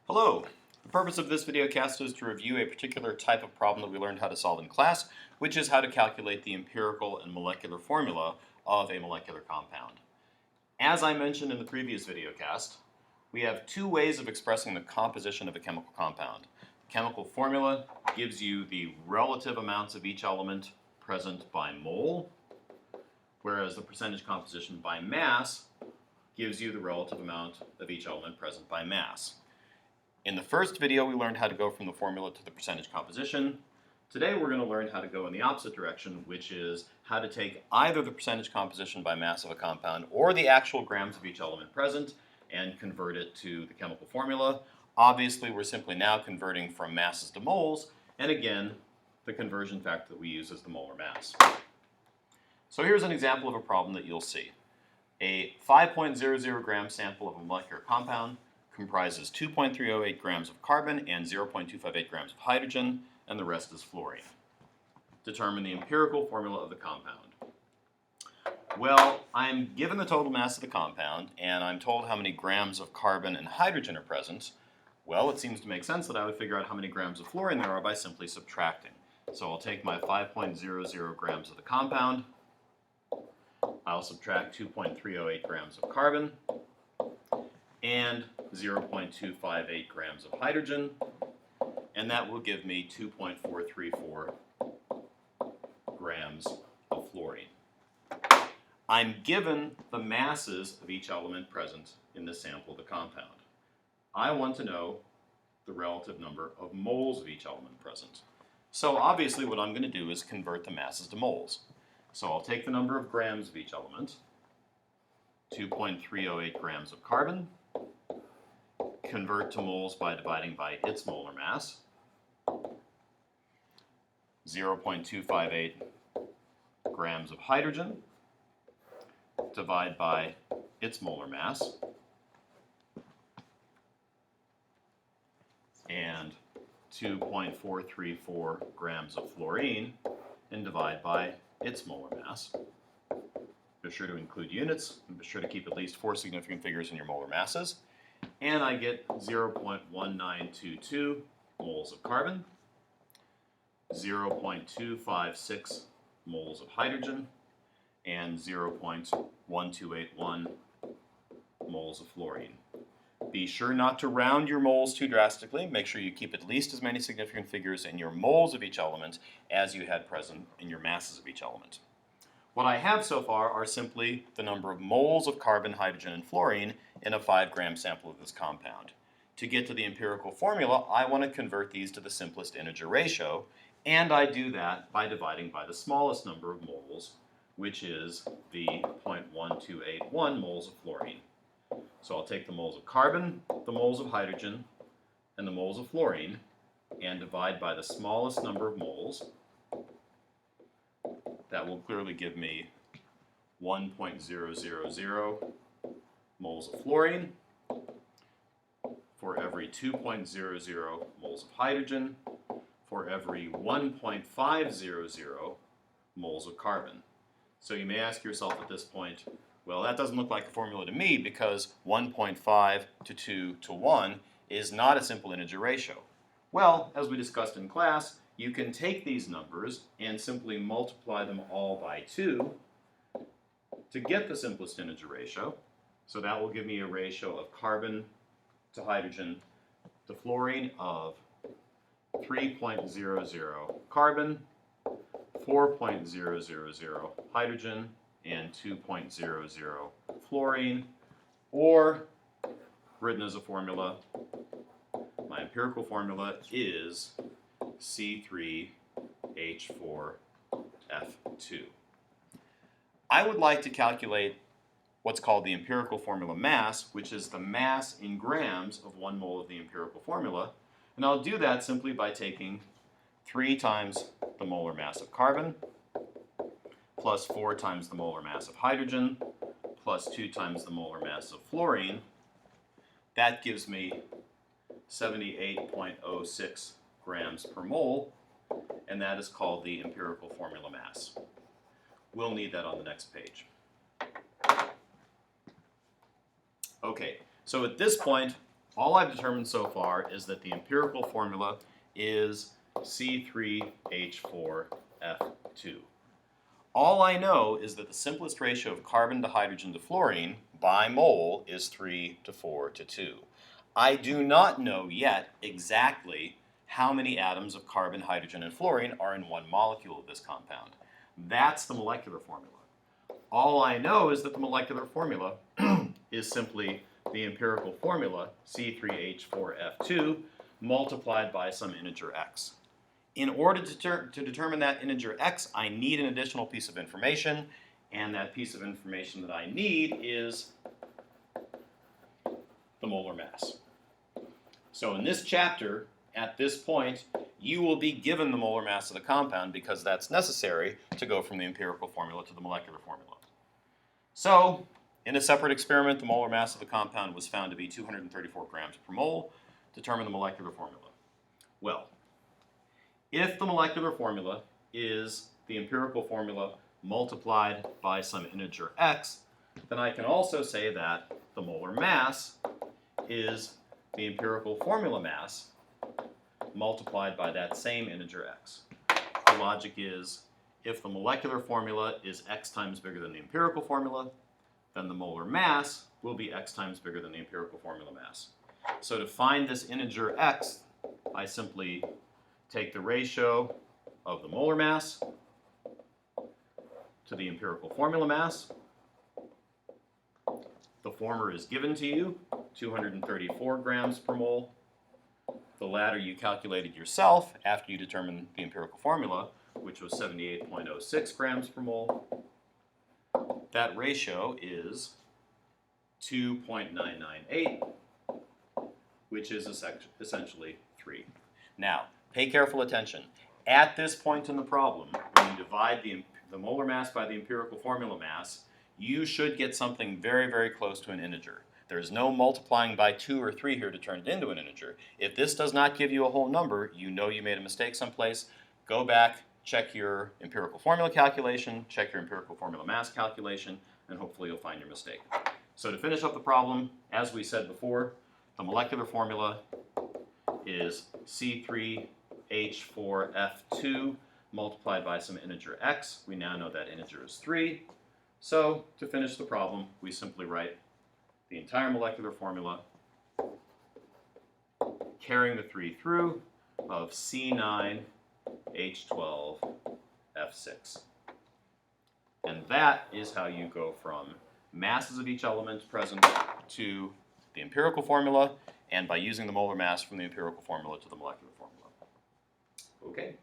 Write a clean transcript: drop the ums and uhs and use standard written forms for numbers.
Hello! The purpose of this video cast is to review a particular type of problem that we learned how to solve in class, which is how to calculate the empirical and molecular formula of a molecular compound. As I mentioned in the previous video cast, we have two ways of expressing the composition of a chemical compound. The chemical formula gives you the relative amounts of each element present by mole, whereas the percentage composition by mass gives you the relative amount of each element present by mass. In the first video, we learned how to go from the formula to the percentage composition. Today, we're going to learn how to go in the opposite direction, which is how to take either the percentage composition by mass of a compound or the actual grams of each element present and convert it to the chemical formula. Obviously, we're simply now converting from masses to moles, and again, the conversion factor that we use is the molar mass. So here's an example of a problem that you'll see. A 5.00 gram sample of a molecular compound comprises 2.308 grams of carbon and 0.258 grams of hydrogen, and the rest is fluorine. Determine the empirical formula of the compound. Well, I'm given the total mass of the compound, and I'm told how many grams of carbon and hydrogen are present. Well, it seems to make sense that I would figure out how many grams of fluorine there are by simply subtracting. So I'll take my 5.00 grams of the compound, I'll subtract 2.308 grams of carbon, and 0.258 grams of hydrogen, and that will give me 2.434 grams of fluorine. I'm given the masses of each element present in the sample of the compound. I want to know the relative number of moles of each element present. So obviously what I'm going to do is convert the masses to moles. So I'll take the number of grams of each element, 2.308 grams of carbon, convert to moles by dividing by its molar mass, 0.258 grams of hydrogen, divide by its molar mass, and 2.434 grams of fluorine, and divide by its molar mass. Be sure to include units, and be sure to keep at least 4 significant figures in your molar masses. And I get 0.1922 moles of carbon, 0.256 moles of hydrogen, and 0.1281 moles of fluorine. Be sure not to round your moles too drastically. Make sure you keep at least as many significant figures in your moles of each element as you had present in your masses of each element. What I have so far are simply the number of moles of carbon, hydrogen, and fluorine in a 5-gram sample of this compound. To get to the empirical formula, I want to convert these to the simplest integer ratio, and I do that by dividing by the smallest number of moles, which is the 0.1281 moles of fluorine. So I'll take the moles of carbon, the moles of hydrogen, and the moles of fluorine, and divide by the smallest number of moles. That will clearly give me 1.000 moles of fluorine for every 2.00 moles of hydrogen for every 1.500 moles of carbon. So you may ask yourself at this point, well, that doesn't look like a formula to me because 1.5 to 2 to 1 is not a simple integer ratio. Well, as we discussed in class, you can take these numbers and simply multiply them all by 2 to get the simplest integer ratio. So that will give me a ratio of carbon to hydrogen to fluorine of 3.00 carbon, 4.000 hydrogen, and 2.00 fluorine, or written as a formula, my empirical formula is C3H4F2. I would like to calculate what's called the empirical formula mass, which is the mass in grams of 1 mole of the empirical formula. And I'll do that simply by taking 3 times the molar mass of carbon, plus 4 times the molar mass of hydrogen, plus 2 times the molar mass of fluorine. That gives me 78.06 grams per mole, and that is called the empirical formula mass. We'll need that on the next page. Okay, so at this point, All I've determined so far is that the empirical formula is C3H4F2. All I know is that the simplest ratio of carbon to hydrogen to fluorine by mole is 3 to 4 to 2. I do not know yet exactly how many atoms of carbon, hydrogen, and fluorine are in one molecule of this compound. That's the molecular formula. All I know is that the molecular formula is simply the empirical formula, C3H4F2, multiplied by some integer x. In order to determine that integer x, I need an additional piece of information, and that piece of information that I need is the molar mass. So in this chapter, at this point, you will be given the molar mass of the compound because that's necessary to go from the empirical formula to the molecular formula. So, in a separate experiment, the molar mass of the compound was found to be 234 grams per mole. Determine the molecular formula. Well, if the molecular formula is the empirical formula multiplied by some integer x, then I can also say that the molar mass is the empirical formula mass multiplied by that same integer x. The logic is, if the molecular formula is x times bigger than the empirical formula, then the molar mass will be x times bigger than the empirical formula mass. So to find this integer x, I simply take the ratio of the molar mass to the empirical formula mass. The former is given to you, 234 grams per mole. The latter you calculated yourself after you determined the empirical formula, which was 78.06 grams per mole. That ratio is 2.998, which is essentially 3. Now, pay careful attention. At this point in the problem, when you divide the molar mass by the empirical formula mass, you should get something very, very close to an integer. There's no multiplying by 2 or 3 here to turn it into an integer. If this does not give you a whole number, you know you made a mistake someplace. Go back, check your empirical formula calculation, check your empirical formula mass calculation, and hopefully you'll find your mistake. So to finish up the problem, as we said before, the molecular formula is C3H4F2 multiplied by some integer x. We now know that integer is 3. So to finish the problem, we simply write the entire molecular formula carrying the 3 through of C9H12F6. And that is how you go from masses of each element present to the empirical formula, and by using the molar mass from the empirical formula to the molecular formula. Okay.